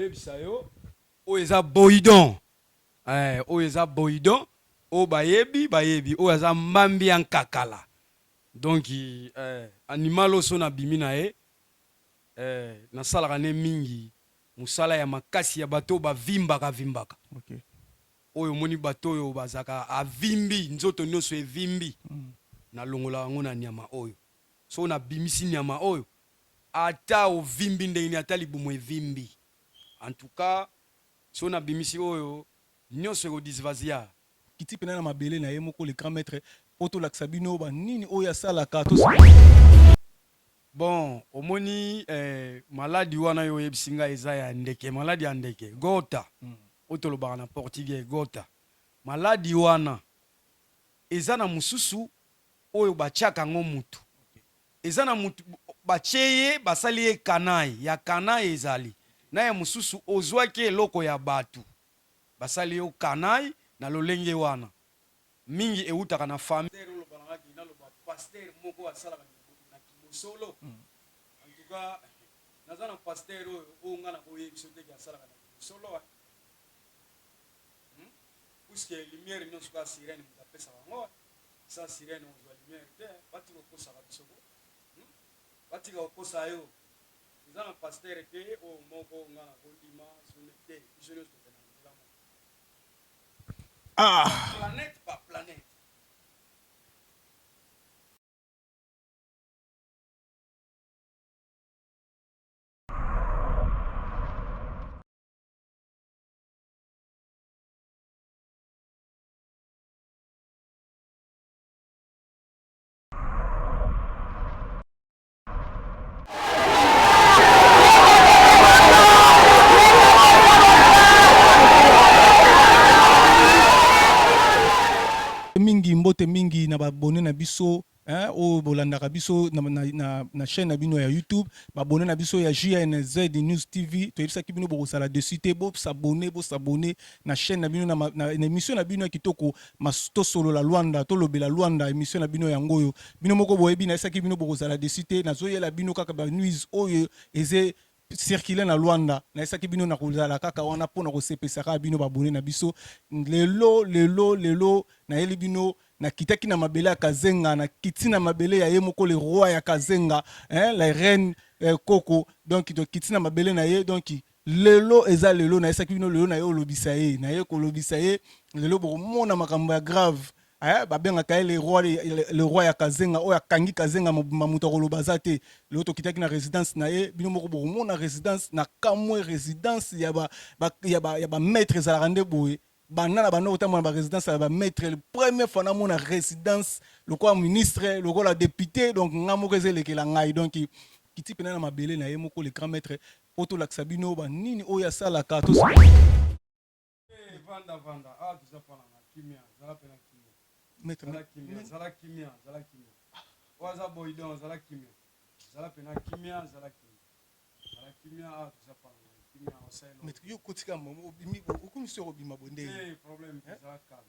koyebisa yo oyo eza boidon. Oyo eza boidon o bayebi oyo eza mbambi ya nkakala. Donc animal oso na bimi na ye nasalaka ne mingi musala ya makasi ya bato bavimbaka vimbaka. Okay. Oyo moni bato oyo bazaka avimbi nzoto nyonso evimbi na longola yango na nyama oyo. So na bimisi nyama oyo ata ovimbi ndenge ata libumu evimbi. En tout cas so na bimisi oyo nyonso ekodisvasia. Kiti pena na mabele na ye moko le grand maître poto laksabino ba nini oyo asalaka. Bon, omoni maladi wana yo yebsinga eza ya ndeke, maladi ya ndeke, gota. Otolobaka na portugais gota. Maladi wana eza na mususu oyo bachaka ngo mutu. Eza na mutu bacheye basali ye kanai, ya kanai ezali. Na ya mususu ozwaki eloko ya batu. Basali yo kanai na lolenge wana. Mingi eutaka na famille pasteur moko asalaka solo. En tout cas, nous avons un pasteur où on a un solo. Puisque la lumière n'est pas sirène, nous appelons ça. Sans sirène, on voit la lumière. Bati ko kosa bisogo. Bati ko kosa yo. Nous avons un pasteur qui est au moko ngana ko dima sunete. Je ne sais pas. Planète par planète. Mingi mbote mingi na babone na biso o bolandaka biso na chaîne na bino ya YouTube babone na biso ya JNZ News TV to yebisa ki bino bokosala dessus te bo s'abonner na chaîne na bino na émission na bino ya kitoko to solo la Luanda to lobela Luanda émission na bino yango oyo bino moko boyebi na yebisa ki bino bokosala dessus te na zoyela bino kaka ba news oyo eze circuler na Luanda na esaki bino na kozala kaka wana pona ko sepesaka bino babone na biso lelo na yeli bino na kitaki na mabele ya Kazenga na kiti na mabele ya ye moko le roi ya Kazenga la reine Koko donc kiti na mabele na ye donc lelo eza lelo na esaki bino lelo na ye olobisa ye na ye ko lobisa ye lelo boko mona makambo ya grave babengaka ye le roi ya Kazenga oyo akangi Kazenga mamuto akoloba za te lelo tokitaki na résidence na ye bino moko bokomona résidence na kamwe résidence ya ba maître ezalaka nde boye banana bano otamona ba résidence ya ba maître le premier fois na mona résidence lokola ministre lokola député donc nga moko ezelekela ngai donc kiti pena na mabele na ye moko le grand maître poto lakisa bino ba nini oyo asalaka to vanda tuzapana na kimia zala pena maître zala kimia waza boidon zala kimia zala pena kimia zala kimia tuzapana kimia oseno maître yo kotika momo bimi okomi soro bima bonde problème zala calme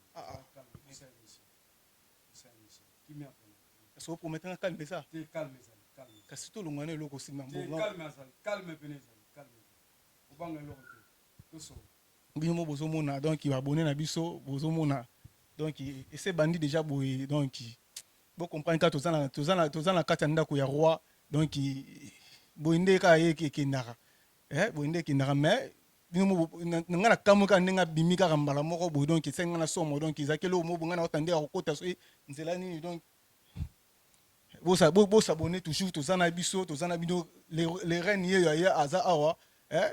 kimia pena so pour mettre calme ça calme kasi to longane loko sima mbongo calme pena calme obanga loko to so bino bozomona donc abonné na biso bozomona donc ese bandi déjà boye donc bo comprendre ka tozana na kati ya ndako ya roi donc boinde ka ye kendaka boinde kendaka mais bino nga na kamwe ka ndenga bimi kaka mbala moko boye donc esenga na somo donc ezakeli oyo mobonga na otandeka kokota so nzela nini donc bosabone toujours tozana biso tozana bino les reines yeyo ya aza awa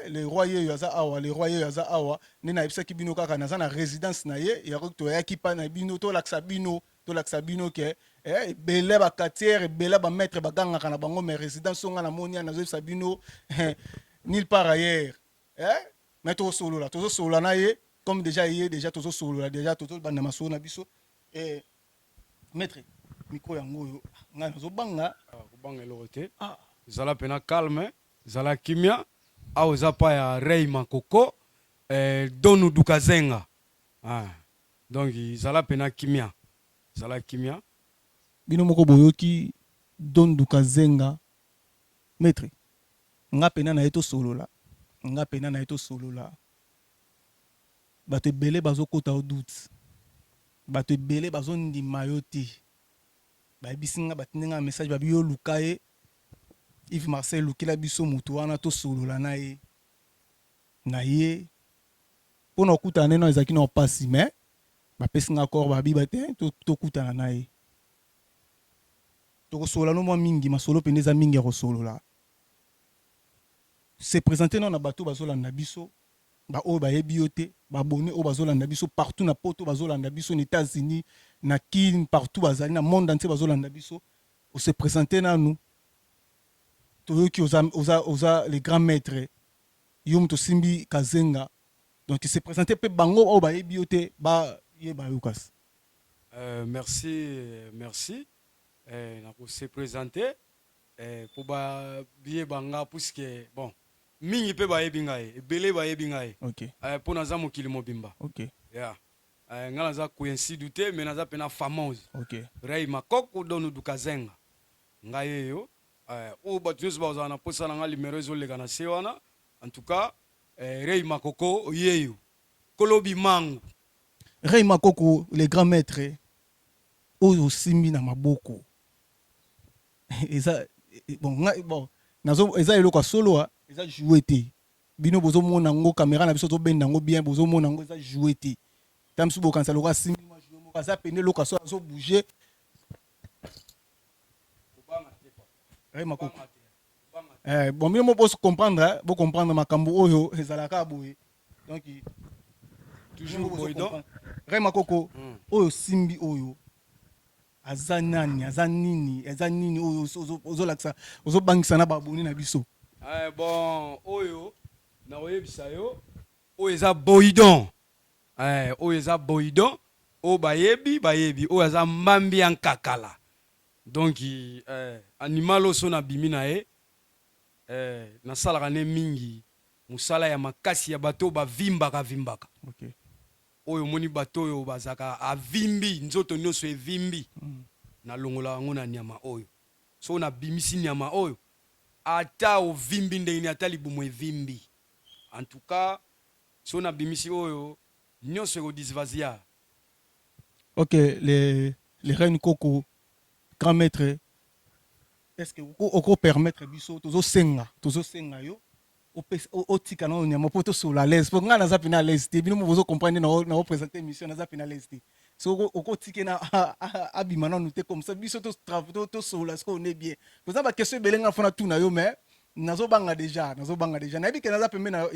le roi yeyo aza awa le roi yeyo aza awa nde nayebisaki bino kaka naza na résidence na ye yako toyaki pa na bino tolakisa bino ke ebele bacatiere ebele bamaître bagangaka na bango mais résidence onga na moni nazoyebisa bino nulle part ailleurs mais tozosolola na ye comme déjà ye déjà tozosolola déjà tozobanda masolo na biso maître micro yango oyo ngai nazobanga kobanga eloko te ezala pena calme ezala kimia awa eza pa ya rei makoko donu dukazenga donc ezala pena kimia bino moko boyoki don dukazenga maître nga pena na ye tosolola nga pena na ye tosolola bato ebele bazokota o doute bato ebele bazondima yo te bayebisi nga batindi nga message babi yo luka ye Yves Marcel lukela biso motu wana tosolola na ye mpona okutana neno ezalaki na opasi me bapesi nga kor babiba te tokutana na ye tokosolola no mwa mingi masolo pene eza mingi ya kosolola se présenter na bato bazolanda biso oyo bayebi yo te babone oyo bazolanda biso partout na poto bazolanda biso na États-Unis na kini partout bazali na monde entier bazolanda biso se présenter nanu toyoki oza les grands maîtres yo moto simbi kazenga donc se présenter pe bango oyo bayebi yo te bayeba yo kasi merci se présenter pour baye banga puisque bon mingi pe bayebi ngai ebele bayebi ngai mpo naza mokili mobimba nga naza coïncide te me naza pena famose Rei Makoko donu dukazenga ngai eyo oyo bato nyonso bazala na posa na nga limero ezoleka na se wana en tout cas Rei Makoko oyeyo kolobi mangu Rei Makoko le grand maître oyo osimbi na maboko eza bon eza eloko solo eza joué te bino bozomona ngo caméra na biso tobenda ngo bien bozomona ngo eza joué te tamsu bokanisa loka simbi ma joué mo kaza pene loka so azo bouger Rei Makoko bon bino mo comprendre makambo oyo ezalaka boye donc toujours boydon Rei Makoko oyo simbi oyo aza nini oyo ozolakisa ozobangisa na baboni na biso bon oyo na oyebisa yo oyo eza boydon oyo eza boydon oyo bayebi oyo aza mbambi ya nkakala donc animal oso na bimi na ye nasalaka ne mingi mosala ya makasi ya bato bavimbaka oyo moni bato oyo bazaka avimbi nzoto nyonso evimbi nalongola yango na nyama oyo so na bimisi nyama oyo ata ovimbi ndenge ni ata libumu evimbi en tout cas so na bimisi oyo nyonso ekodisvasia les reines Koko grand maître est-ce que oko permettre biso tozosenga yo otika na nyama po tosola l'aise po nga naza pena l'aise te bino bozo comprendre na représenter émission naza pena l'aise te so okotike na abima nanu te comme ça biso tosola ce qu'on est bien poza ba question belenga fona tuna yo mais nazobanga déjà nayebi ke naza pembe na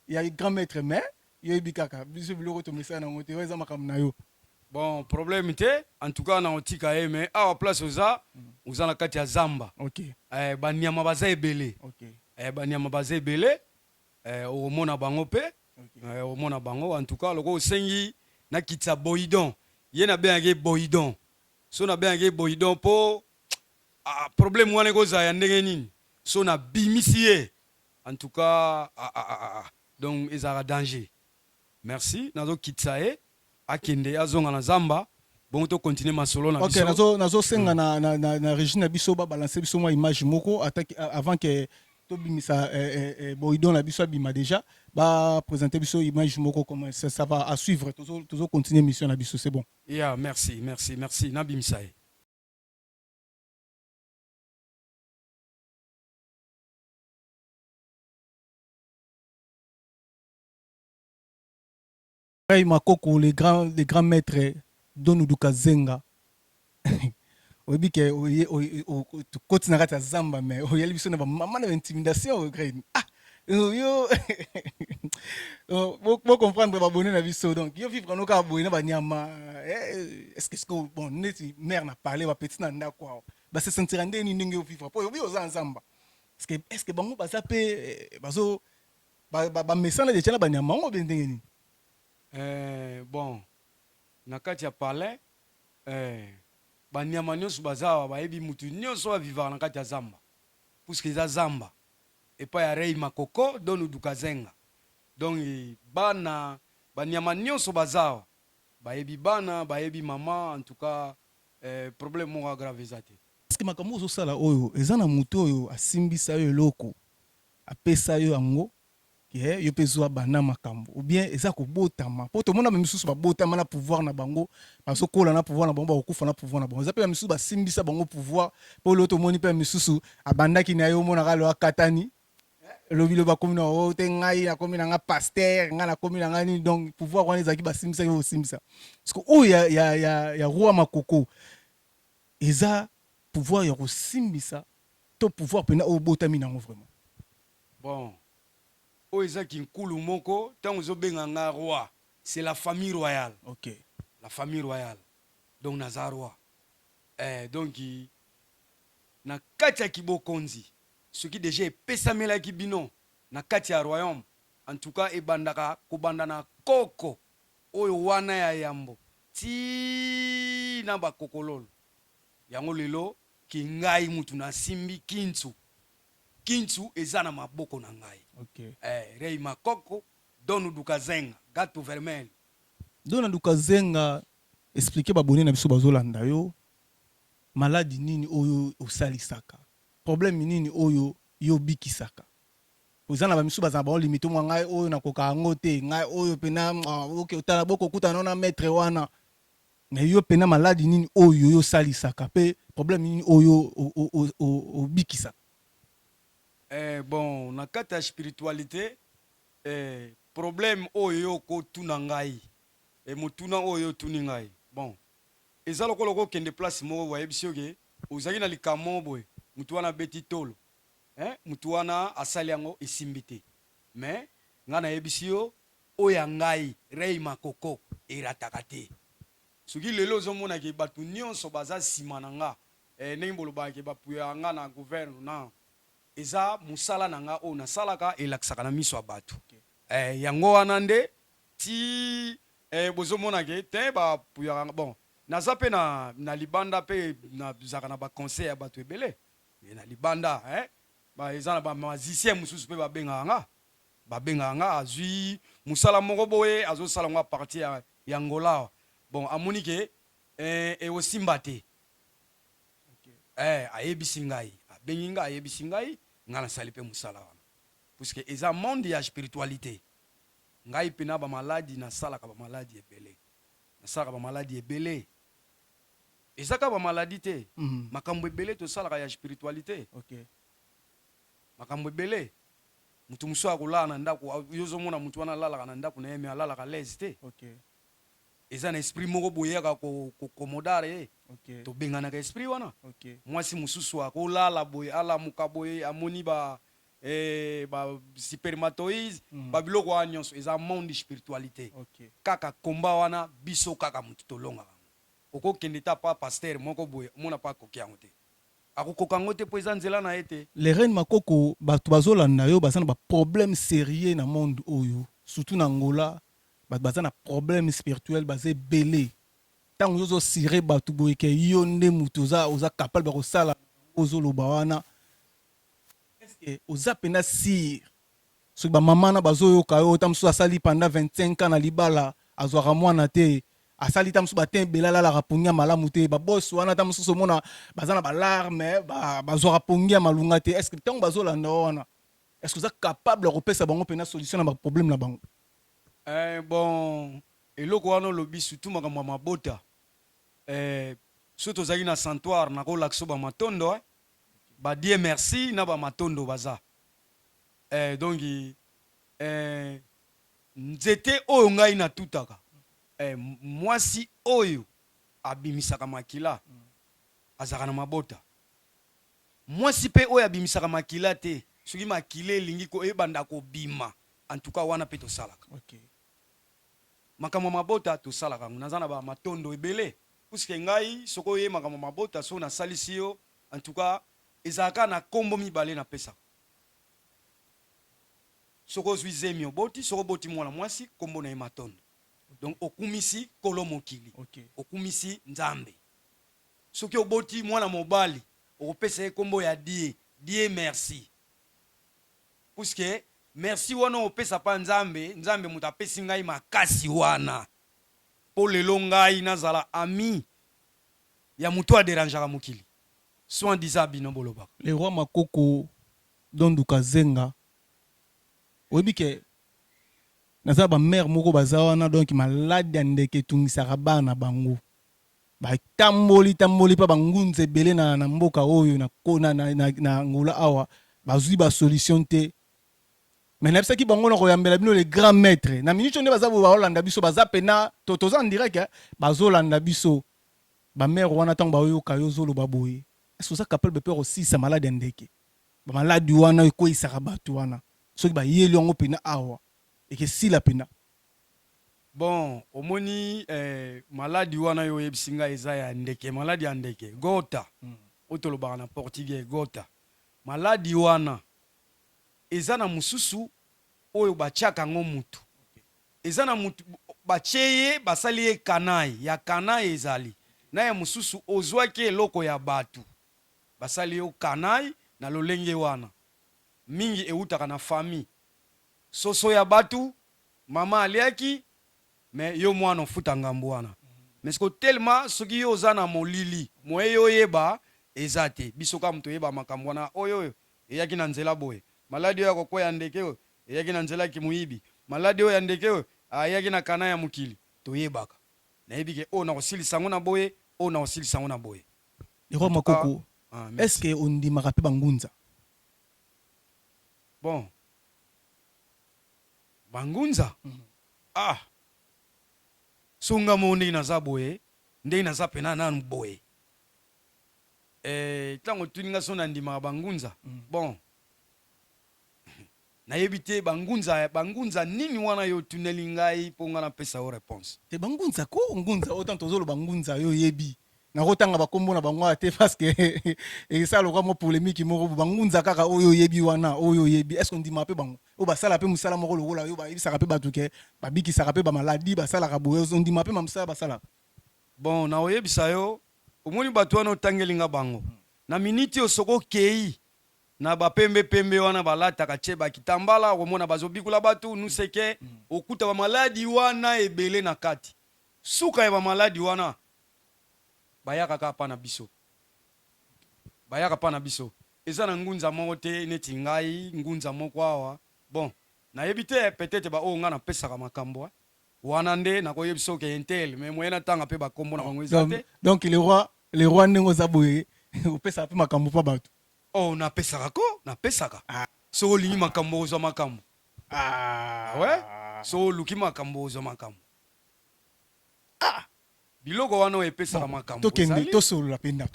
ya grand maître mais yoyebi kaka biso biloko tomesana nango te eza makambo na yo bon problème te en tout cas na otika ye mais awa place oza na kati ya zamba banyama baza ebele banyama baza ebele omona bango mpe omona bango en tout cas loko osengi nakitisa boydon ye nabengaki boydon so nabengaki boydon mpo problème wana ekozala ya ndenge nini so nabimisi ye en tout cas donc ezalaka danger merci nazokitisa ye akende azonga na zamba bongo tokontinue masolo na biso nazosenga na régime na biso babalance biso mwa image moko avant que tobimisa boydon na biso abima déjà baprésenter biso image moko comme ça va à suivre tozokontinue mission na biso c'est bon merci nabimisa ye Rei Makoko les grands maîtres donu dukazenga oyebi ke kokoti na kati ya zamba mais oyeli biso na bamama na baintimidation yo bocomprendre babone na biso donc yo vivre no kaka boye na banyama est-ce que bon neti mare na parle bapeti na ndako awa base sentira ndeni ndenge yo vivre po obi oza na zamba est-ce que bango baza mpe bamesana detia na banyama yango be ndenge nini bon na kati ya palais banyama nyonso bazawa bayebi mutu nyonso avivaka na kati ya zamba puisque eza zamba epai ya Rei Makoko donu dukazenga donc banyama nyonso bazawa bayebi bana bayebi mama en tout cas problème moko agrave eza te parceke makambo ozosala oyo eza na motu oyo asimbisa yo eloko apesa yo yango ke yo pe zwa bana makambo ou bien eza kobotama po tomona ba misusu babotama na pouvoir na bango bazokola na pouvoir na bango bakokufa na pouvoir na bango eza pe ba misusu basimbisa bango pouvoir po lo tomoni pe misusu abandaki na yo omonaka lo akatani elobi lo bakomi na o te ngai nakomi na nga paster ngai nakomi na nga nini donc pouvoir wana ezalaki basimbisaki kosimbisa parce que oyo ya roi makoko eza pouvoir ya kosimbisa to pouvoir mpena oyo botami nango vraiment bon oyo ezaki nkulu moko ntango ozobenga nga roi c'est la famille royale. ok La famille royale donc naza roi donc na kati ya kibokonzi soki deja epesamelaki bino na kati ya royaume en tout cas ebandaka kobanda na koko oyo wana ya yambo ti na bakokololo yango lelo ki ngai mutu nasimbi kintu eza na maboko na ngai. ok rei makoko donu dukazenga gato vermel dona dukazenga expliquer babone na biso bazolanda yo maladi nini oyo osalisaka problème nini oyo yo bikisaka oza na bamisu bazala bao limite mwa ngai oyo nakoka yango te ngai oyo pena ok otala bokokutana na maître wana na yo pena maladi nini oyo yo osalisaka mpe problème nini oyo obikisaka bon na kati ya spiritualité problème oyo yo kotuna ngai motuna oyo otuni ngai bon eza lokola okokende place moko wayebisi oke ozalaki na likambo boye mutu wana abeti tolo mutu wana asali yango esimbi te mais ngai nayebisi yo oyo ya ngai rei makoko erataka te soki lelo ozomonaki bato nyonso baza nsima na nga ndenge bolobaki bapuya nga na gouverne na eza mosala na nga oyo nasalaka elakisaka na miso ya bato yango wana nde ti bozomonaki te bapuyaka bon naza mpe na libanda mpe nazalaka na baconseil ya bato ebele na libanda eza na bamazisien mosusu mpe babengaka nga azwi mosala moko boye azosala ngo aparti ya ngola bon amoni ke eosimba te ayebisi ngai abengi ngai ayebisi ngai ngai nasali mpe mosala wana puisque eza monde ya spiritualité ngai mpe na bamaladi nasalaka bamaladi ebele nasalaka bamaladi ebele ezaka bamaladi te makambo ebele tosalaka ya spiritualité makambo ebele mutu mosusu akolala na ndako yozomona mutu wana alalaka na ndako na ye me alalaka lese te eza na esprit moko boyaka kokomodare ye tobenganaka esprit wana mwasi mosusu akolala boye alamuka boye amoni ba spermatoïde babiloko wana nyonso eza monde spiritualité kaka komba wana biso kaka mutu tolongaka okokende ta pa paster moko boye omona pa akoki yango te akokoka yango te mpo eza nzela na ye te le reine makoko bato bazolanda yo baza na baproblème sérieux na monde oyo surtout na ngola bato baza na problème spirituel baza ebele ntango ozosire bato boye ke yo nde mutu oza capable bakosala ozoloba wana eske oza mpena sire soki bamama na bazoyoka yo ta mosusu asali pendant 25 ans na libala azwaka mwana te asali ta mosusu batin ebele alalaka pongi ya malamu te babosi wana ta mosusu omona baza na balarme bazwaka pongi ya malunga te eske ntango bazolanda wana eske oza capable ya kopesa bango mpena solution na baproblème na bango bon eloko wana olobi surtout makambo ya mabota so tozalaki na santoire nakolakisa bamatondo badie merci na bamatondo baza donc nzete oyo ngai natutaka mwasi oyo abimisaka makila azalaka na mabota mwasi mpe oyo abimisaka makila te soki makila elingi ebanda kobima en tout cas wana mpe tosalaka makambo mabota tosalaka yango naza na bamatondo ebele puisque ngai soko oye makambo mabota so nasalisi yo en tout cas ezalaka na kombo mibale napesaka soko ozwi zemi oboti soko oboti mwana mwasi kombo na ye matondo donc okumisi kolo mokili okumisi nzambe soki oboti mwana mobali okopesa ye kombo ya die merci puisque merci wana opesa pa nzambe moto apesi ngai makasi wana mpo lelo ngai nazala ami ya moto aderangeaka mokili soin disa bino bolobaka le roi makoko don dukazenga oyebi ke naza bamare moko baza wana donc maladi ya ndeke etungisaka bana bango batamboli mpa bangunza ebele na mboka oyo na ngula awa bazwi basolution te me nayebisaki bango na koyambela bino le grand maître na minute nde baza boye baolanda biso baza pena toza en direct bazolanda biso bamare wana ntango baoyoka yo ozoloba boye ese oza capable mpe kosilisa maladi ya ndeke bamaladi wana ekweyisaka bato wana soki bayeli yango pena awa ekesila pena. Bon, omoni maladi wana yo yebisi ngai eza ya ndeke, maladi ya ndeke gota otolobaka na portugais gota. Maladi wana eza na mususu oyo batiaka ngo mutu, eza na mutu batie ye basali ye kanai ya kanai ezali na ya mususu ozwaki eloko ya batu basali yo kanai na lolenge wana mingi eutaka na famille soso ya batu mama aliaki me yo mwana ofuta ngambo wana mais siko tellement soki yo oza na molili moye yo yeba eza te biso ka mutu yeba makambo wana oyo eyaki na nzela boye maladi oyo akokwea ndeke oyo eyaki na nzela kimuyibi maladi oyo ya ndeke oyo ayaki na kana ya mokili toyebaka nayebi ke oyo nakosilisa yango na boye oyo nakosilisa yango na boye. Ero makoko est-ce que ondimaka mpe bangunza? Bon bangunza songa mo ndenge naza boye ndenge naza pena nanu boye ntango tuninga so nandimaka bangunza bon nayebi te bangunza nini wana yo tuneli ngai mpo nga napesa yo réponse te bangunza ko ngunza autant tozoloba bangunza yo yebi nakotanga bakombo na bango te parce que esala lokwa mo polémique moko bangunza kaka oyo yebi wana oyo yebi est-ce qu'on ndima mpe bango oyo basala mpe mosala moko lokola oyo bayebisaka mpe bato ke babikisaka mpe bamaladi basalaka boye ondima mpe mosala basalaka. Bon na oyebisa yo omoni bato wana otangelinga bango na miniti osoko okei na bapembe wana balataka tie bakitambala okomona bazobikula bato nuseke okuta bamaladi wana ebele na kati suka ya bamaladi wana bayaka kaka pa na biso eza na ngunza moko te neti ngai ngunza moko awa bon nayebi te peut-être ba oyo nga napesaka makambo wana nde nakoyebisa oke intel me moye natanga mpe bakombo na bango eza te donc le roi ndenge oza boye opesaka mpe makambo mpa bato oh napesaka so olingi makambo ozwa makambo ouais so oluki makambo ozwa makambo biloko wana epesaka makambo tokende tosolola penda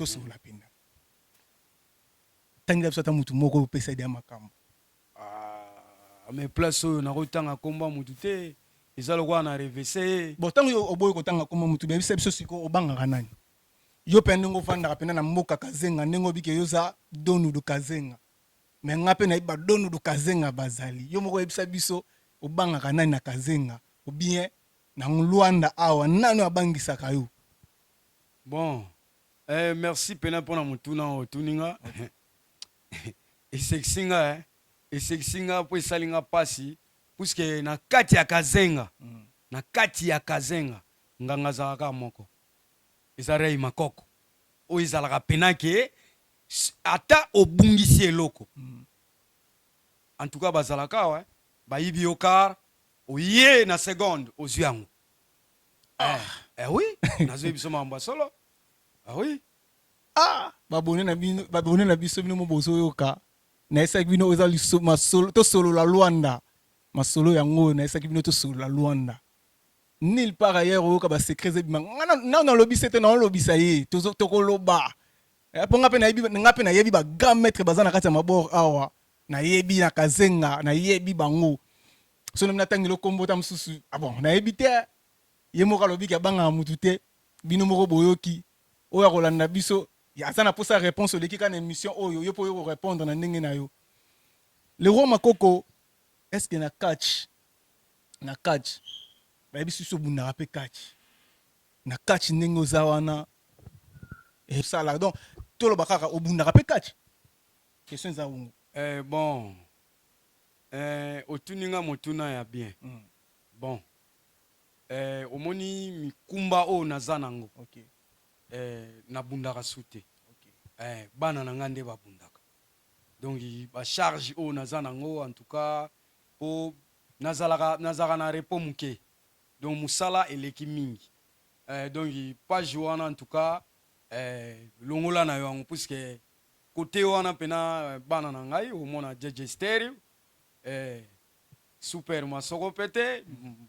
tangila biso ata mutu moko opesa ide ya makambo mais place oyo nakotanga komba mutu te eza lokola na revese bon ntango oboyi kotanga komba mutu bebisa biso siko obangaka nani yo mpe ndenge ofandaka pena na mboka kazenga ndenge obike yo za donudu kazenga me nga mpe nayebi badonudu kazenga bazali yo moko oyebisa biso obangaka nani na kazenga obien na Lwanda awa nani abangisaka yo? Bon merci pena mpona motuna oyo tuninga esekisinga mpo esalinga mpasi puisque na kati ya kazenga nganga azalaka moko eza rei makoko oyo ezalaka pena ke ata obungisi eloko en tout cas bazalaka awa bayibi yo kar oye na seconde ozwi yango oui nazoyebiso makambo ya solo oui babone na biso bino mo bozoyoka nayesaki bino eza tosolola Lwanda masolo yango nayesaki bino tosolola Lwanda nil par ailleurs oyoka basekret ebima nga nalobisa te naolobisa ye tokoloba mpo nga mpe nayebi bagrand maître baza na kati ya mabor awa nayebi na kazenga nayebi bango so nami natangeli okombo ta mosusu bon nayebi te ye moko alobiki abangaka mutu te bino moko boyoki oyo akolanda biso aza na posa réponse oleki kaka na émission oyo yo mpo oyo korépondre na ndenge na yo. Le roi makoko est-ce que na catch bayebisi biso obundaka mpe catch ndenge oza wana esala donc toloba kaka obundaka mpe catch question eza wungu bon otuninga motuna ya bien bon omoni mikumba oyo naza nango nabundaka su te bana na nga nde babundaka donc bacharge oyo naza nango en tout cas po nazalaka na repos muke donc musala eleki mingi donc page wana en tout cas longola na yo yango puisque côté wana pena bana na ngai omona jeje stereo super masoko pete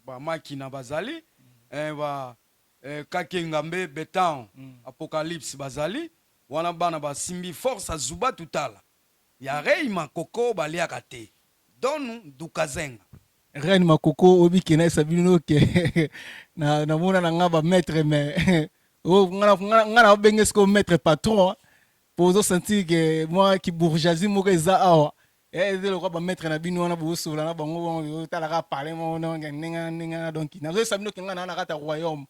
bamakina bazali kakenga mbe betan apocalypse bazali wana bana basimbi force azuba tutala ya rei makoko baliaka te donu dukazenga Reine Makoko obi kena sabino ke na mona na nga ba maître mais oh ngana obenge sko maître patron pour zo sentir que moi qui bourgeoisie mo keza awa le quoi ba maître na bino na bo sola na bango tala ka parler mo ninga donc na zo sabino ke ngana na kata royaume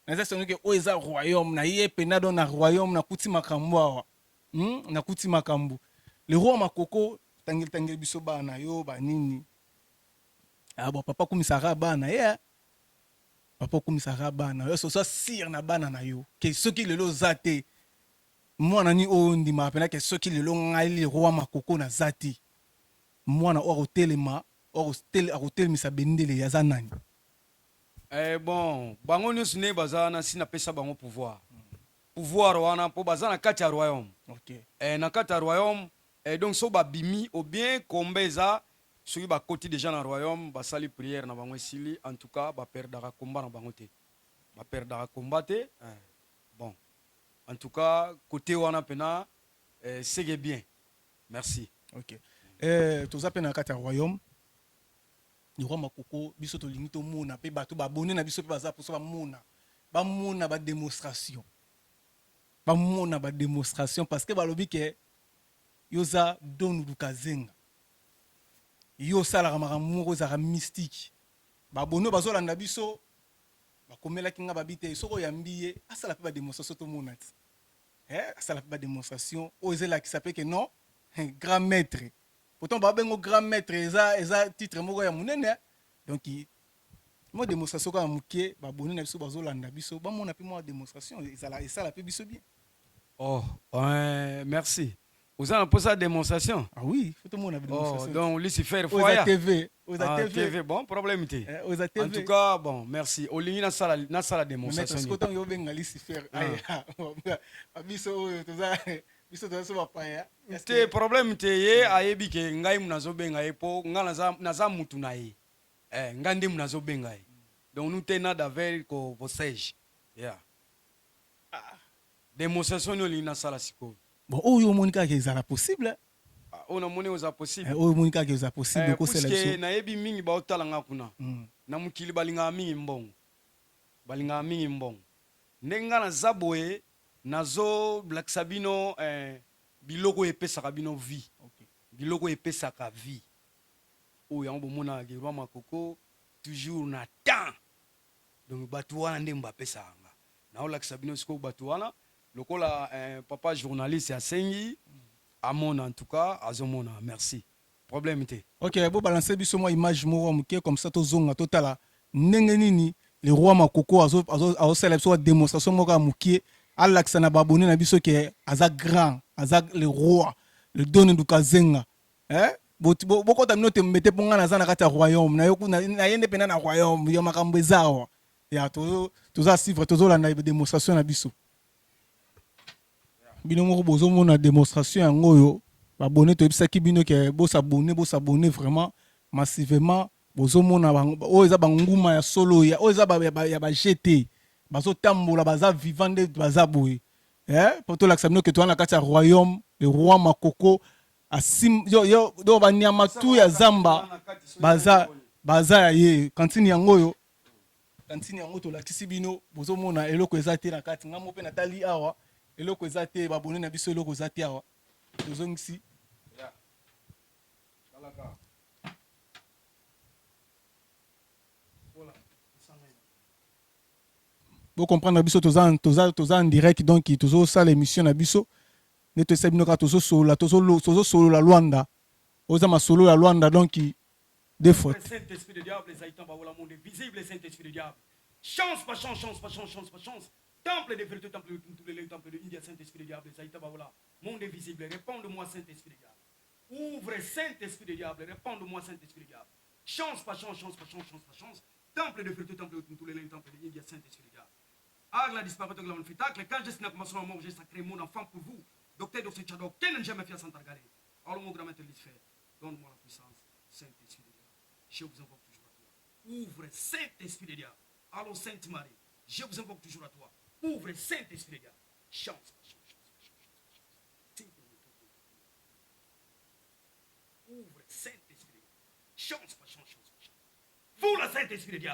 na zo sabino ke o eza royaume na ye pena don na royaume na kuti makambo awa na kuti makambo le roi Makoko tangel biso bana yo ba nini. Ah bon, papa komisara bana yeah. Papa komisara bana yo so sir na bana na yo ke soki lelo zate mwana ni o ndima pena ke soki lelo ngali roi Makoko na zati mwana o hotelema o hotel misa bendele ya zanani bon bango nyonso ne baza na si napesa bango pouvoir wana po baza na kati ya royaume okay. Na kati ya royaume donc so babimi ou bien kombe eza soki bakoti déjà na royaume basali prière na bango esili en tout cas baperdaka komba na bango te baperdaka komba te bon en tout cas côté wana pena sege bien merci okay. Toza pe na kati ya royaume le roi Makoko biso tolingi tomona pe bato babone na biso pe baza poso bamona badémonstration parce que balobi ke yoza donu dukazenga yo salaka makambo moko ezalaka mystique babone bazolanda biso bakomelaki nga babi te soki oyambi ye asala mpe badémonstration tomona ti asala mpe badémonstration oyo ezelakisa mpe ke non grand maître pourtant babengo grand maître eza titre moko ya monene donc mo démonstration kaka moke babone na biso bazolanda biso bamona mpe mwa démonstration esala mpe biso bien. Oh merci. Vous avez posé la démonstration? Ah oui, faut tout le monde a démonstration. Oh, donc Lucifer Foya. TV. TV, bon, problème était. En tout cas, bon, merci. Olingi na sala démonstration. Mais est-ce que yo benga Lucifer? Biso toza so bapaya. Te problème te ye ayebi ke ngai munazo benga ye po nga naza mutu na ye. Ngande munazo benga ye. Donc nous tenons d'avoir ko posage. Yeah. Démonstration no lina sala siko. Bon, oyo moni kaka ezala possible. Oyo moni oza possible. Oyo moni kaka ezala possible ko sela biso. Parce que nayebi mingi ba otala nga kuna. Na mukili balinga mingi mbongo. Nenga na zaboye nazo Black Sabino biloko epesaka bino vie. Okay. Biloko epesaka vie. Oyo yango bomona ke roi Makoko toujours na temps. Donc batu wana nde mbapesaka nga. Na Black Sabino siko batu wana lokola papa journaliste ya sengi amona en tout cas azomona merci problème te. OK, bo balancer biso moi image moko muke comme ça to zonga totala ndenge nini le roi Makoko azo sala biso démonstration moko muke alaksa na babone na biso ke aza grand aza le roi le donne du kazenga boko ta minote mete ponga na zana kati ya royaume na yoku na yende pena na royaume ya makambo ezawa ya toza suivre tozolanda démonstration na biso bino moko bozomona démonstration yango oyo babone toyebisaki bino ke bosabone vraiment massivement bozomona oyo eza banguma ya solo oyo eza ya bajete bazotambola baza vivant nde baza boye po tolakisa bino ke toza na kati ya royaume le roi Makoko do banyama tu ya zamba baza ya ye kantini yango oyo tolakisi bino bozomona eloko eza te na kati ngambo mpe natali awa eloko eza te babone na biso eloko eza te awa tozongisi bo comprendre biso toza en direct donc tozosala émission na biso nde toyesa bino kaka tozosolola Lwanda oza masolo ya Lwanda donc des fois Saint-Esprit de diable Zaïtan baola monde visible Saint-Esprit de diable chance pas chance temple de vérité temple de India Saint-Esprit de diable Zaïta baola monde visible réponds-moi Saint-Esprit de diable ouvre Saint-Esprit de diable réponds-moi Saint-Esprit de diable Chance, pas chance, chance, pas chance, chance, pas chance. Temple de vérité, temple de tous les temples de India, Saint-Esprit de Dieu. Ah, la disparaître de la manifestacle, quand je suis à commencer à mort, j'ai sacré mon enfant pour vous. Docteur de ce tchadok, quel n'a jamais fait à Santargaré. Alors, mon grand maître l'isphère, donne-moi la puissance, Saint-Esprit de Dieu. Je vous invoque toujours à toi. Ouvre Saint-Esprit de Dieu. Alors, Sainte Marie, je vous invoque toujours à toi. Ouvre Saint-Esprit de Dieu. Chance, chance, chance, chance. Ouvre Saint-Esprit de Dieu. Chance, pas chance, chance, chance. Vous, la Saint-Esprit de Dieu.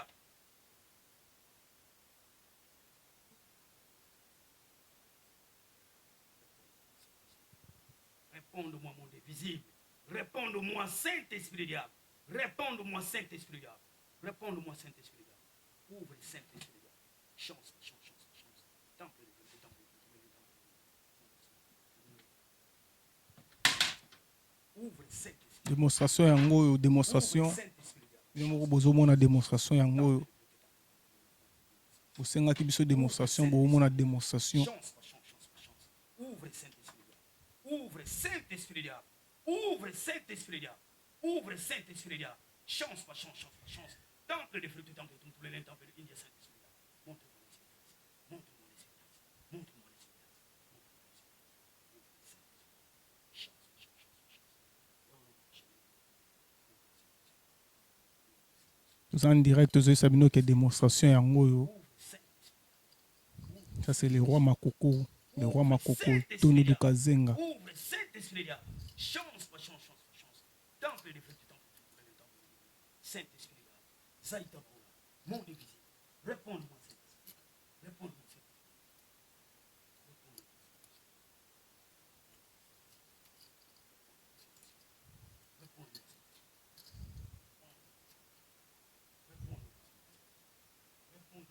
Réponds-moi, mon Dieu visible. Réponds-moi, Saint-Esprit de diable. Réponds-moi, Saint-Esprit de diable. Réponds-moi, Saint-Esprit de diable. Ouvre Saint-Esprit de diable. Chance, chance, chance, chance. Temple de Dieu, temple de Dieu. Ouvre Saint-Esprit. Démonstration yango, démonstration. Bino moko bozomona démonstration yango. Bosengaki biso démonstration, bozomona démonstration. Chance, chance, chance, chance. Ouvre Saint-Esprit de diable. Ouvre Saint-Esprit de diable. Ouvre Saint-Esprit de diable. Ouvre Saint-Esprit de diable. Chance, pas chance, chance, pas chance. Temple de fruits, temple de tous les temples de India, Saint-Esprit de diable. Montre-moi les efficaces. Montre-moi les efficaces. Montre-moi les efficaces. Montre-moi les efficaces. Ouvre Saint-Esprit. Chance, pas chance, chance, pas chance. Nous en direct, vous savez que démonstration yango. Ça c'est le roi Makoko. Le roi Makoko, Tony de Kazenga. Ouvre Saint-Esprit de diable. Chance, pas chance, chance, pas chance. Temple de fruits, temple de tous les temples de Saint-Esprit de diable. Zaïta Baoula, mon invisible. Réponds-moi, Saint-Esprit. Réponds-moi, Saint-Esprit. Réponds-moi. Réponds-moi,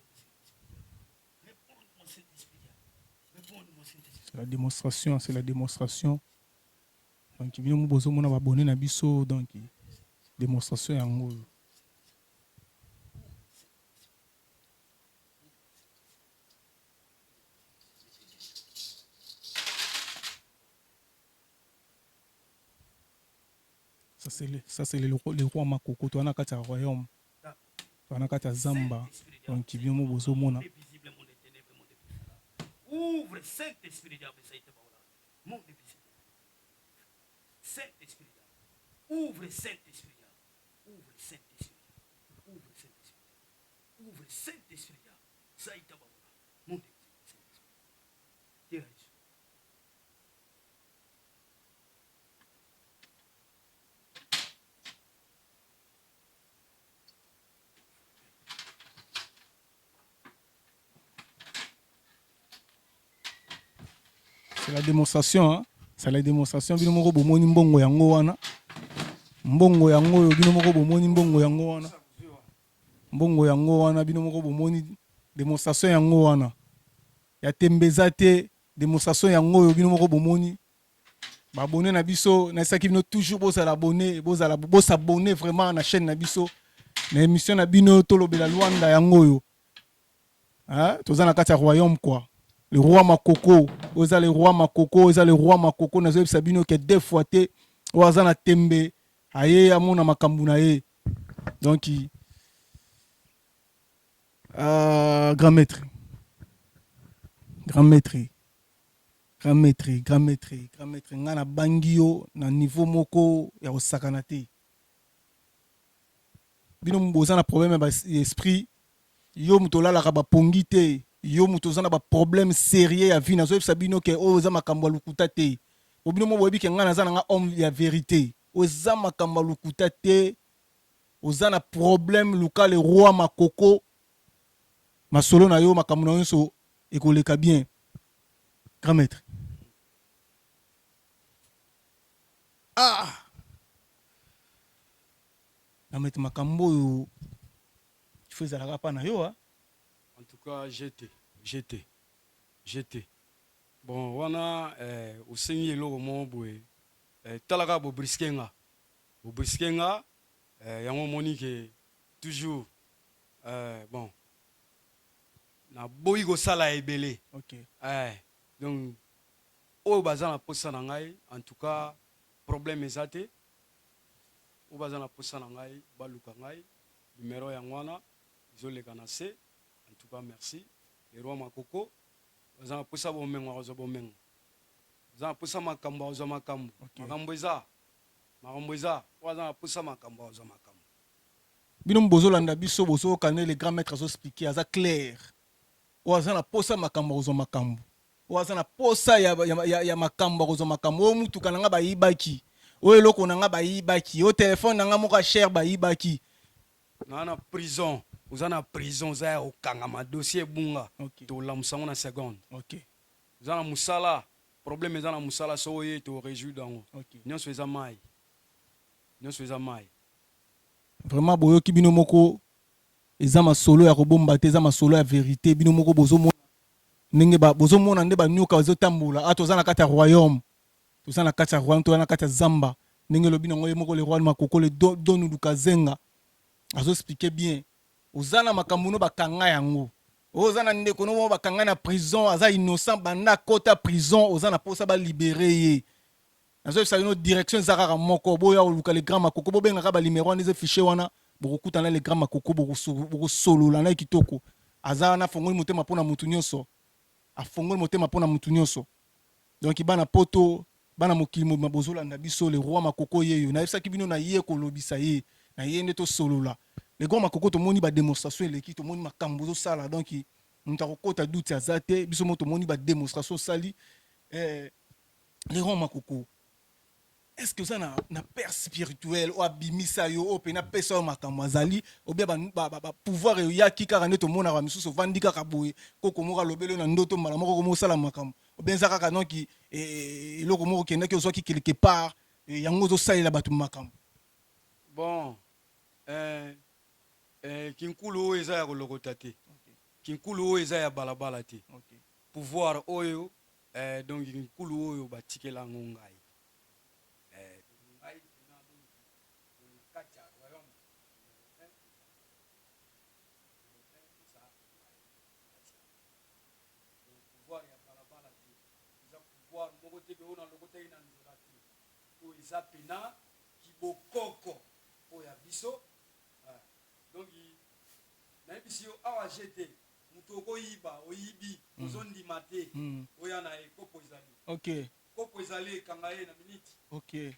Saint-Esprit. Réponds-moi, Saint-Esprit. Réponds-moi, Saint-Esprit. C'est la démonstration, c'est la démonstration. Donc, il y a besoin de abonner na biso, donc démonstration yango. Ça c'est le roi Makoko, toi na kata royaume. Toi na kata Zamba. Donc, il y a besoin de ouvre Saint-Esprit de diable, ça y est, mon invisible. Saint-Esprit de diable. Ouvre Saint-Esprit de diable. Ouvre Saint-Esprit de diable. Ouvre Saint-Esprit de diable. Ouvre Saint-Esprit de diable. Ça y est, mon invisible. Saint-Esprit. Tire ici. C'est la démonstration, hein? C'est la démonstration. Bino moko bomoni mbongo yango wana. Mbongo yango bino moko bomoni mbongo yango wana. Mbongo yango wana bino moko bomoni démonstration yango wana. Ya tembeza te démonstration yango bino moko bomoni. Ba abonné na biso na saki bino toujours bozala abonné, bozala s'abonner vraiment na chaîne na biso. Na émission na bino tolobela Luanda yango yo. Hein? Tozana kati ya royaume quoi. Le roi Makoko, oza le roi Makoko, oza le roi Makoko, na zoe sabino ke deux fois te, oza na tembe, aye amona makambu na ye. Donc, grand maître, nga na bangio na niveau moko ya osakana te. Bino mboza na problème ya esprit, yo mutolalaka bapongi te. Yo mutozana ba problème sérieux ya vie nazo sabino ke oza makambo lukuta te obino mo boyebi ke ngana za nga homme ya vérité oza makambo lukuta te oza na problème luka le roi Makoko masolo na yo makambo na yo so ekoleka bien grand maître grand maître makambo yo il faut ezalaka pa na yo hein. En tout cas, j'étais. Bon, wana au seigneur lo mo boy. Talaka bo briskenga. Bo briskenga yango moni que toujours bon. Na boyi go sala ebele. OK. Donc o bazana posa na ngai en tout cas problème ezate. ou baza na posa na ngai baluka ngai numéro ya ngwana izoleka na se. En tout cas merci le roi makoko baza na posa bomengo akozwa bomengo baza na posa makambo akozwa makambo makambo eza baza na posa makambo akozwa makambo. Bino bozolanda biso bozokane le grand maître azoexpliquer aza clair oyo aza na posa makambo akozwa makambo oyo aza na posa ya makambo akozwa makambo oyo mutuka na nga bayibaki oyo eloko na nga bayibaki oyo telefone na nga moko cher bayibaki na prison oza na prison oza ya kokangama dossier ebunga tolamusa yango na seconde. oza na mosala problème eza na mosala so oye torejoudre yango nyonso eza mai vraiment boyoki bino moko eza masolo ya kobomba te eza masolo ya vérité bino moko bozomona ndenge bozomona nde banyoka bazotambola toza na kati ya royaume toza na kati ya zamba ndenge elobi nango ye moko le roi makoko le donu lukazenga azoexplike bien oza na makambo no bakanga yango oza na ndeko no bakanga na prison aza innocent banda kota prison oza na posa balibere ye nazoyebisa bino direction eza kaka moko boya koluka le grand makoko bobengaka balimero wana eza fiche wana bokokutana le grand makoko bokosolola na ye kitoko aza wana afongoli motema mpona mutu nyonso afongoli motema mpona mutu nyonso donc bana poto bana mokili mobima bozolanda biso le roi makoko yeyo nayebisaki bino na ye kolobisa ye na ye nde tosolola le grand makoko tomoni bademonstration eleki tomoni makambo ozosala donc moto akokota dute aza te biso mo tomoni bademonstration osali le grand makoko est-ce que oza na père spirituel oyo abimisa yo oyo mpena pesa oyo makambo azali obia pouvoir eyaki kaka nde tomonaka misusu ovandi kaka boye koko moko alobeli na ndoto mbala moko komosala makambo obia eza kaka noki eloko moko okendaki ozwaki quelque part yango ozosalela bato makambo. Bon kinkulu oyo eza ya kolokota te kinkulu oyo eza ya balabala te pouvoir oyo donc kinkulu oyo batikela yango ngai eza pena kibokoko oyo ya biso donc nayebisi yo awa jete moto okoyiba oyibi ozondima te oya na ye kopo ezali kopo ezali ekanga ye na miniti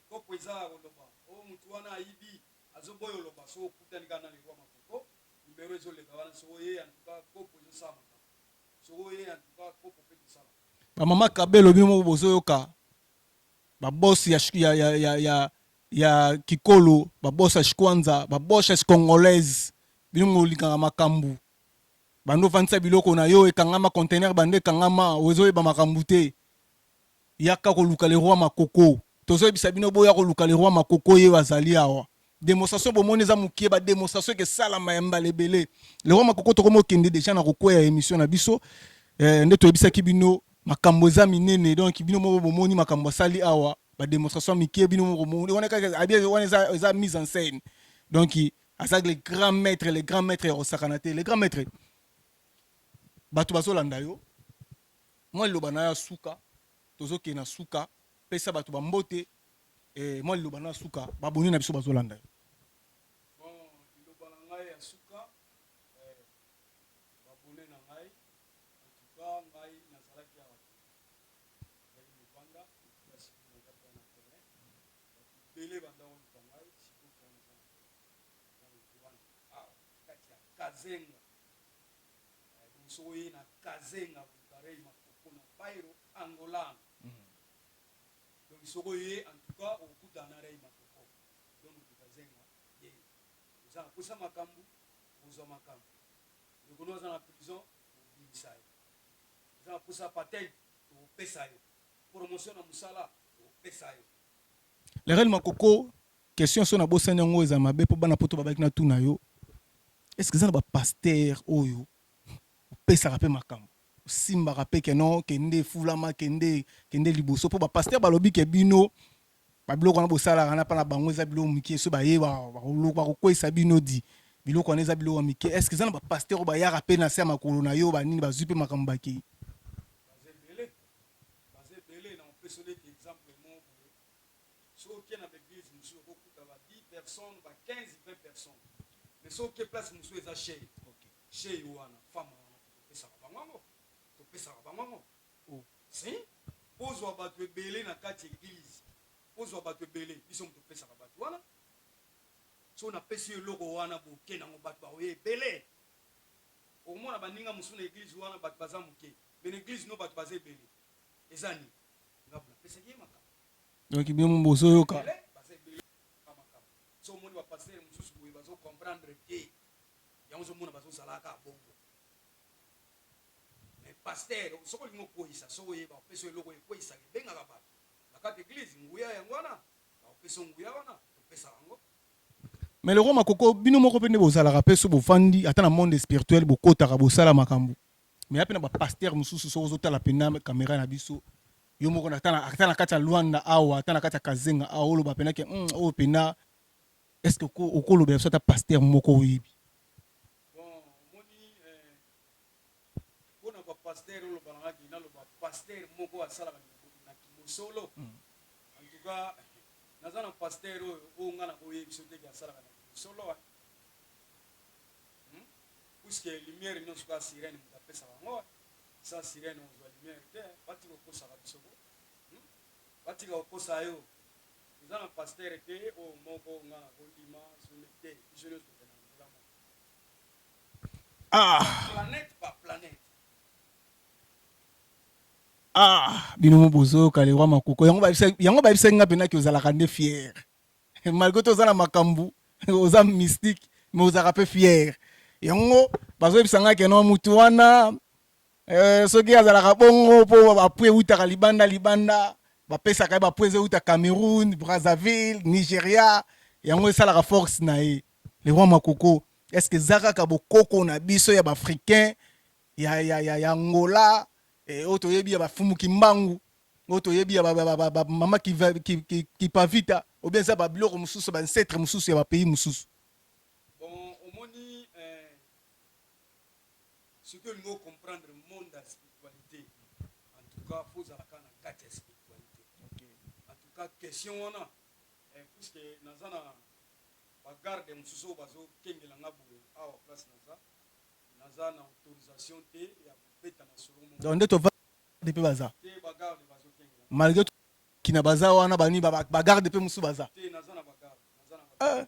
kopo eza ya koloba oyo motu wana ayibi azoboya oloba so okutani kaka na lekwa makoko nimero ezoleka wana so oye antuka kopo ezosala makambo so oye antuka kopo mpe tosala bamama kabelo bino moko bozoyoka babosi ya kikolo babosi ya shikwanza babosi ya congolaise bino molingaka makambo bando vandisa biloko na yo ekangama container bando ekangama ozoyeba makambo te yaka koluka le roi makoko tozoyebisa bino boya koluka le roi makoko ye bazali awa démonstration bomoni eza mokie bademonstration ekesalama ya mbala ebele le roi makoko tokomi okende deja na kokweya émission na biso nde toyebisaki bino makambo eza minene donc bino moko bomoni makambo asali awa bademonstration mike bino moko bomoni wana eza mise en scène donc aza le grand maître ya kosakana te le grand maître bato bazolanda yo mwa liloba na yo suka tozokende na suka pesa bato bambote mwa liloba na yo suka baboni na biso bazolanda yo. Kazenga soye na Kazenga bukarei makoko na bairo Angola donc soye en tout cas au coup d'anarei makoko donc Kazenga ye za kusa makambu uzo makambu ngono za na prison ubisai za kusa patent au pesayo promotion na musala au pesayo le réel makoko question so na bosana ngo eza mabe po bana poto babaki na tuna yo. Est-ce que ça va pasteur oyo pesaka pe makambo simbaka pe keno kende fulama kende liboso po ba pasteur balobi ke bino babiloko na bosala kana pa na bango eza biloko mike so bayeba bakokwesa bino di biloko na eza biloko mike. Est-ce que ça va pasteur ba yaka pe na se makolo na yo ba nini bazwi pe makambo baki bazebele na opesole exemple mo so kena l'église monsieur okuta ba 10 personnes, 15, 20 personnes. Mais ce qui est place, nous sommes chez chez Yohana, femme, tu peux ça bango. Si, pose wa batu belé na kati église. Pose wa batu belé, ils sont tu peux ça batu wana. So na pesi logo wana boke na batu ba oye belé. Au moins na baninga musuna église wana batu bazamuke. Mais l'église no batu bazé belé. Ezani. Ngabula pesa ki maka. Donc bien mon bozo yoka. So moni ba pasteur mususu boye bazo comprendre que yango mona bazo salaka bongo. Mais pasteur soko lingo koisa soko yeba peso eloko ekoisa benga ka ba. Na kati église nguya yango wana. Ba peso nguya wana pesa yango. Mais le roi makoko bino moko pende bozalaka peso bofandi ata na monde spirituel bokotaka bosala makambo. Mais apena ba pasteur mususu soko zotala pena caméra na biso. Yo moko na tana kati ya Luanda awa tana kati ya Kazenga awa oloba pena ke o pena est-ce que okolo be so ta pasteur moko oyibi. Bon moni bona ba pasteur oloba na ngina loba pasteur moko asala na kimosolo. En tout cas nazana pasteur o ngana oyibi so te asala na kimosolo. Puisque lumière non soit sirène mutapesa bango. Sa sirène on voit lumière te bati ko kosa biso ko bati ko kosa yo ezana pasteur te o moko nga ko dima sunete je le trouve dans planète par planète bino mo bozo ka le roi makoko yango ba bisa nga pena ki ozala kande fier malgré to ozala makambu oza mystique mais ozala pe fier yango bazo bisanga ke no mutu wana soki azalaka bongo po bapwe utaka libanda bapesaka bapwe eze uta Cameroun, Brazzaville, Nigeria yango esalaka force na ye le roi makoko est-ce que zaka bokoko na biso ya baafricain ya Angola oto yebi ya bafumu kimbangu oto yebi ya mama qui pavita ou bien ça ba biloko mususu ba ancêtre mususu ya ba pays mususu. Bon omoni ce que nous comprendre le monde de la spiritualité. En tout cas, il faut avoir une carte de spiritualité. En tout cas, question on a puisque nous avons la garde de Moussou Bazo Kengela Ngabou à la place nous avons autorisation de péter dans ce monde. Donc tu vas depuis baza. Malgré tout qui na baza wana bani ba garde depuis Moussou baza. Nous avons bagarre.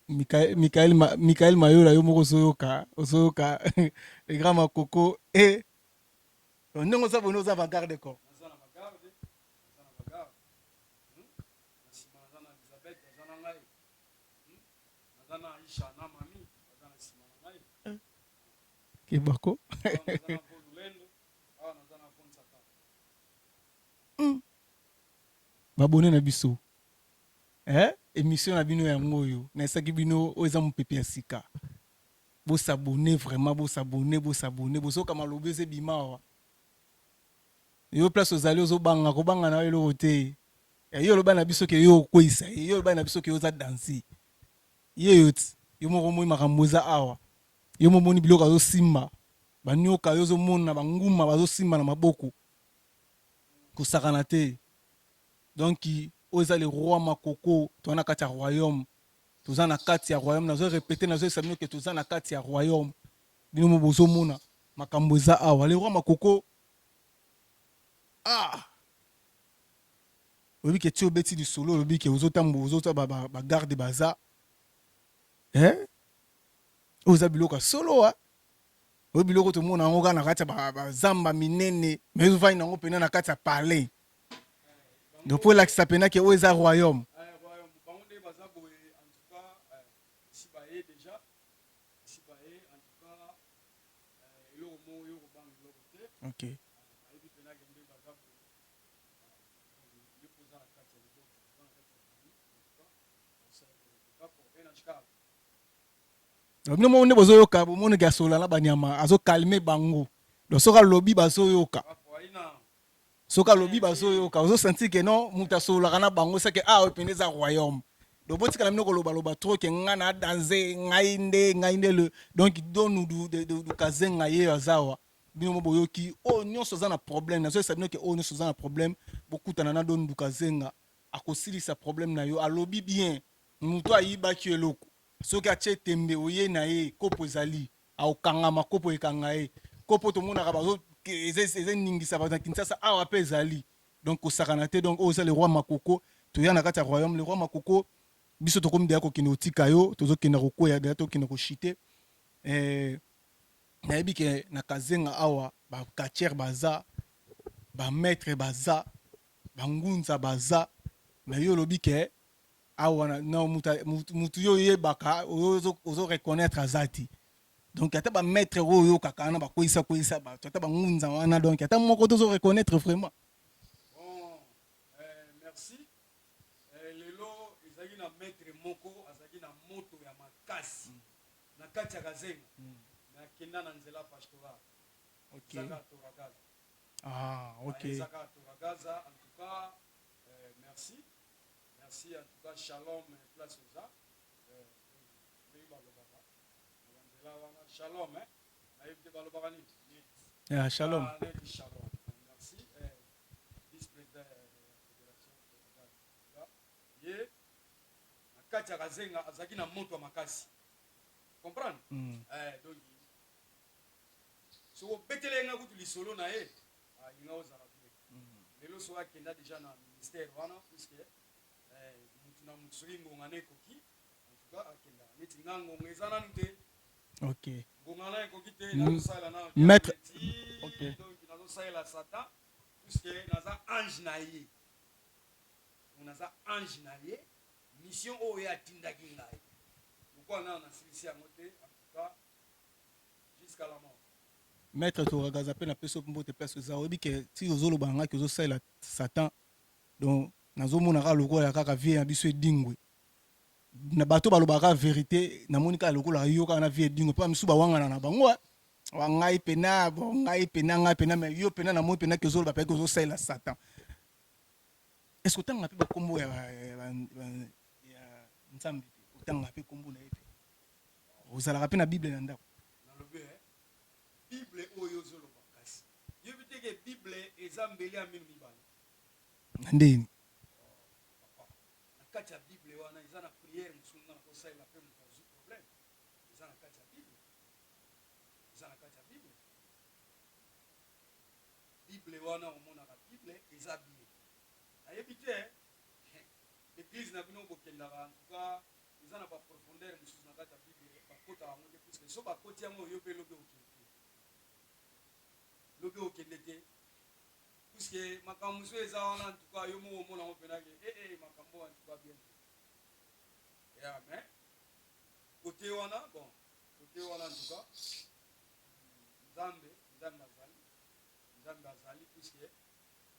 Michael Mayora yo moko osoyoka le grand makoko ndongo sa bono za bagarde ko ke bako babone na biso émission na bino ya ngoyo na esaki bino oza mopepe ya sika bo s'abonner vraiment bo s'abonner bosoka malobe ze bimawa yo place ozali ozobanga kobanga na eloko te yo loba na biso ke yo okwisa yo loba na biso ke oza dansi yo ti yo moko moi makambo eza awa yo momoni biloko azosimba banyoka yo ozomona banguma bazosimba na maboko kosakana te donc oza le roi makoko toza na kati ya royaume toza na kati ya royaume nazo répéter nazo esa bino ke toza na kati ya royaume bino mo bozomona makambo eza awa le roi makoko oyebi ke ti obeti lisolo oyebi ke ozotambo ozota bagarde baza oza biloko ya solo oyo biloko tomona yango kaka na kati ya bazamba minene mais ozovandi nango mpena na kati ya palais donc mpo elakisa mpena ke oyo eza royaume. Okay. bino mo nde bozoyoka bomoni ke asola na banyama azokalme bango donc soki alobi bazoyoka soki alobi bazoyoka ozosentir ke non moto asololaka na bango seke awa pene eza royaume donc botikala bino kolobaloba tro ke ngai na danse ngai nde le donc donu du kazenga ye azawa bino mo boyoki o nyonso za na problème na zo sabino ke o nyonso za na problème bokutana na don Dukazenga akosilisa problème na yo alobi bien mutu ayibaki eloko soki atie tembe oye na ye kopo ezali aokangama kopo ekanga ye kopo tomonaka bazo eza ningisa bato na Kinshasa awa mpe ezali donc kosakana te donc oyo eza le roi Makoko toya na kati ya royaume le roi Makoko biso tokomi deya kokende kotika yo tozokende kokwea deya tokende koshite nayebi ke na Kazenga awa bakatiere baza bamaître baza bangunza baza me yo olobi ke awa na mutu yo oyebaka ozo reconnaître aza te donc ata bamaître oyo oyokaka wana bakweyisa bato ata bangunza wana donc ata moko tozo reconnaître vraiment. Bon, merci. Lelo ezali na maître moko azali na moto ya makasi na kati ya Kazenga na kenda na nzela pastoral. Okay. Zaka Toragaza. Ok. Zaka Toragaza, en tout cas, merci. Merci, en tout cas, shalom, place aux arts. Shalom, hein? Shalom. Shalom. Merci. Vice-président de la fédération. Ye, na kati ya Kazenga, azaki na moto makasi. Comprendre? Donc, so betele nga kutu lisolo na ye, inga ozala bien. Lelo so akenda déjà na ministère wana, puisque mutu na mutu soki ngonga na ekoki, en tout cas akenda. Neti nga ngonga eza nanu te. Ok. Ngonga na ekoki te, nazosala na maître. Ok. Donc nazosala Satan, puisque naza ange na ye. Naza ange na ye, mission oyo atindaki ngai. Pourquoi na silisi yango te, en tout cas, jusqu'à la mort. Maître Toragaza pe na peso mbote peso za obi ke ti ozoloba nga ke ozosala Satan donc nazomonaka lokola kaka vie na biso edingwe na bato balobaka vérité namoni kaka lokola yo kaka na vie edingwe mpo misu bawangana na bango ngai pena bon ngai pena me yo pena namoni pena ke ozoloba pe ke ozosala Satan est-ce que otanga mpe bakombo ya nzambe te otanga mpe kombo na ye te ozalaka mpe na bible na ndako Bible oyo zoloba kasi. Yebi teke Bible ezambeli aminu mibale. Ndeni. Na kati ya Bible wana eza na prière musunga na kosa ila pe mukazu problème. Eza na kati ya Bible. Eza na kati ya Bible. Bible wana omona ka Bible eza bien. Na yebi te l'église na bino bokendaka en tout cas eza na ba profondeur mususu na kati ya Bible bakota bango te puisque so bakoti yango yo pe lobe okende. Lobe okende te puisque makambo so eza wana en tout cas yo mo omona ngo penake makambo en tout cas bien ya mais côté wana bon côté wana en tout cas nzambe azali puisque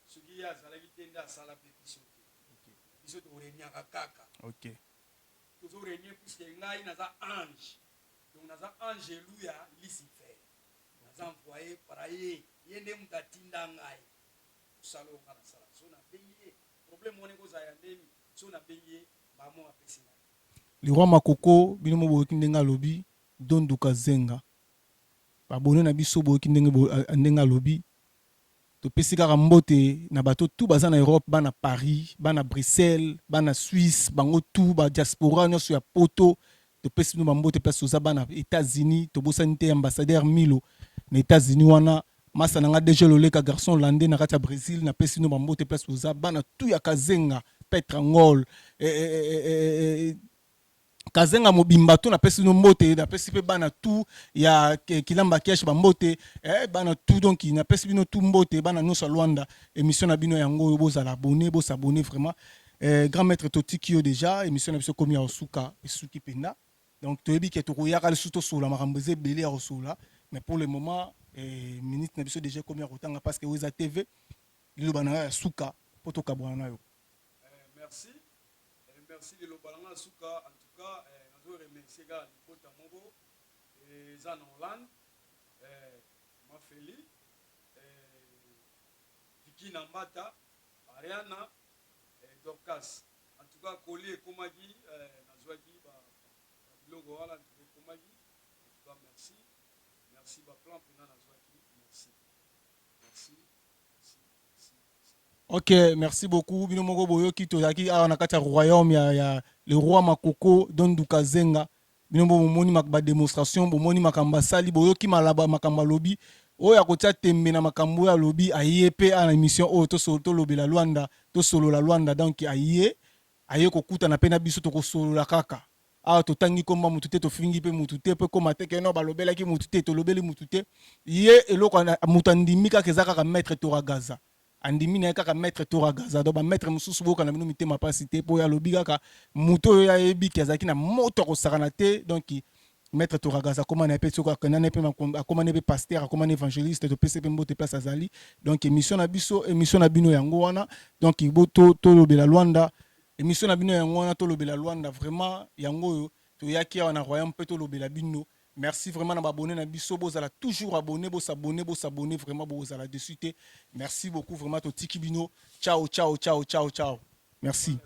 soki ye azalaki te nde asala mpe biso te biso torenyaka kaka tozorenie puisque ngai naza ange donc naza ange eluya Lucifer naza envoyé par ye nde mutu atinda ngai osala oyo nga nasala so nabengi ye problème wana ekozala ya ndeni so nabengi ye bamo apesi ngai le roi Makoko bino mo boyoki ndenge alobi Don Dukazenga babone na biso boyoki ndenge alobi topesi kaka mbote na bato tu baza na Europe bana Paris bana Bruxelles bana Suisse bango tu ba diaspora nyonso ya poto topesi bino bambote place oza bana États-Unis tobosani te ambassadeur Milo na États-Unis wana masa nanga déjà loleka garçon landais na kati ya Brésil na pesi bino bambote place oza bana tu ya Kazenga Petre Ngol Kazenga mobimba tu na pesi no mbote na pesi pe bana tu ya kilamba kesh ba mbote bana tu donc na pesi bino tu mbote bana no sa Luanda émission na bino yango bo za abonner bo s'abonner vraiment grand maître totiki yo déjà émission na biso komi ya osuka esuki penda donc toyebi ke to koyaka le suto sola makambo ze belé ya sola mais pour le moment minute na biso déjà komi ya kotanga parce que Weza TV lilo bana ya suka poto kabwana yo merci lilo bana suka. Je remercie les Libota Mobo, Zan Hollande, Mafeli, Vicky Nambata, Ariana, Dorcas. En tout cas, Koli et Komagi, Nazwagi, Logo Hollande et Komagi. En tout cas, merci. Merci, Plan Pena Nazwagi. Merci. Ok, merci beaucoup. Bino moko boyoki tozalaki awa na kati ya royaume ya le roi Makoko don Dukazenga. Bino bomoni ba démonstration, bomoni makambo asali, boyoki malaba makambo alobi. Oyo akotia tembe na makambo ya lobi aye pe ana émission oyo to lobela Luanda, to solo la Luanda donc aye kokuta na pena biso to ko solo la kaka. Awa totangi komba mutu te tofingi pe mutu te pe koma te ke no balobelaki mutu te tolobeli mutu te. Ye eloko mutu andimi kaka eza kaka maître Tora Gaza. Andimi na kaka maître Tora Gaza do ba maître mususu boka na bino mitema pasi te po ya lobi kaka mutu oyo ya yebi ki azaki na moto ko sakana te donc maître Tora Gaza comment na pe soko kana na pe comment na pe pasteur comment évangéliste to pese pe mbote place azali donc émission na biso émission na bino yango wana donc boto to lobela Luanda émission na bino yango wana to lobela Luanda vraiment yango to yaki na royaume pe to lobela bino. Merci vraiment à abonné na biso bozala toujours abonné s'abonner vraiment bozala dessus. Merci beaucoup vraiment to tiki bino. Ciao ciao ciao ciao ciao. Merci.